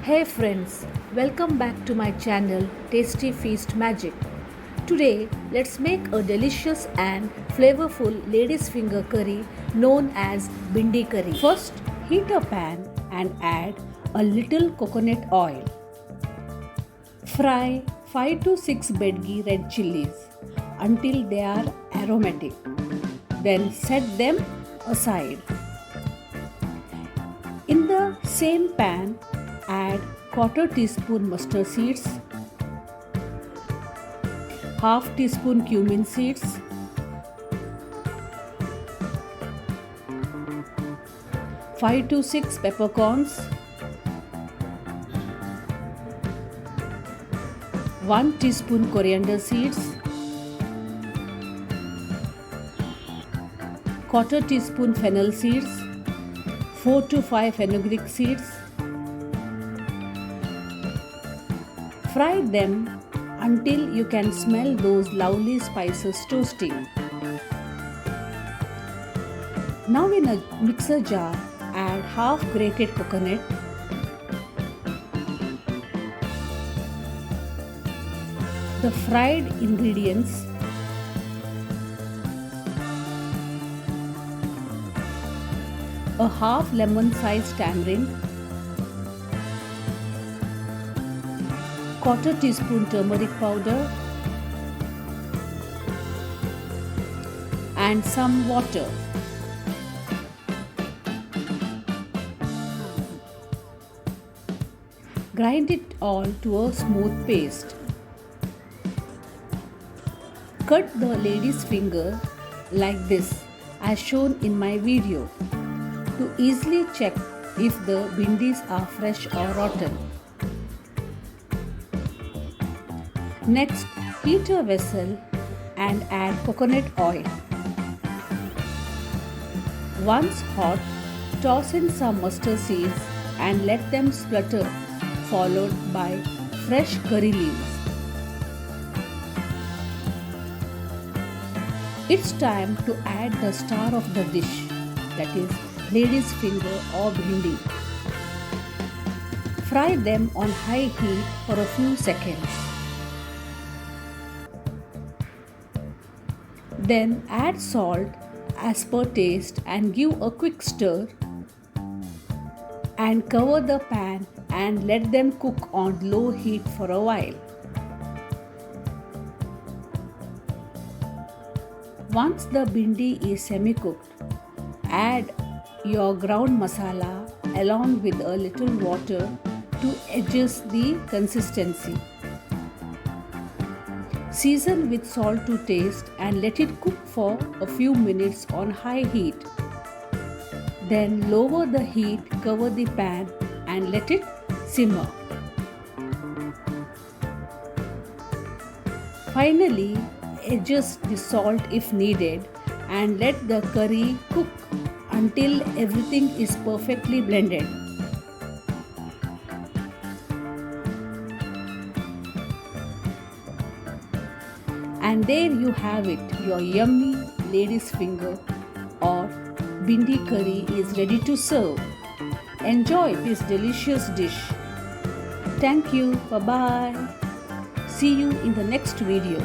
Hey friends, welcome back to my channel Tasty Feast Magic. Today, let's make a delicious and flavorful ladies finger curry known as Bhindi Curry. First, heat a pan and add a little coconut oil. Fry 5 to 6 Bedgi Red Chillies until they are aromatic. Then set them aside. In the same pan, add quarter teaspoon mustard seeds, half teaspoon cumin seeds, five to six peppercorns, 1 teaspoon coriander seeds, quarter teaspoon fennel seeds, 4 to 5 fenugreek seeds. Fry them until you can smell those lovely spices toasting. Now in a mixer jar, add half grated coconut, the fried ingredients, a half lemon sized tamarind, quarter teaspoon turmeric powder and some water. Grind it all to a smooth paste. Cut the lady's finger like this as shown in my video to easily check if the bhindis are fresh or rotten. Next, heat a vessel and add coconut oil. Once hot, toss in some mustard seeds and let them splutter, followed by fresh curry leaves. It's time to add the star of the dish, that is lady's finger or bhindi. Fry them on high heat for a few seconds. Then add salt as per taste and give a quick stir and cover the pan and let them cook on low heat for a while. Once the bhindi is semi-cooked, add your ground masala along with a little water to adjust the consistency. Season with salt to taste and let it cook for a few minutes on high heat. Then lower the heat, cover the pan and let it simmer. Finally, adjust the salt if needed and let the curry cook until everything is perfectly blended. And there you have it, your yummy lady's finger or bhindi curry is ready to serve. Enjoy this delicious dish. Thank you. Bye-bye. See you in the next video.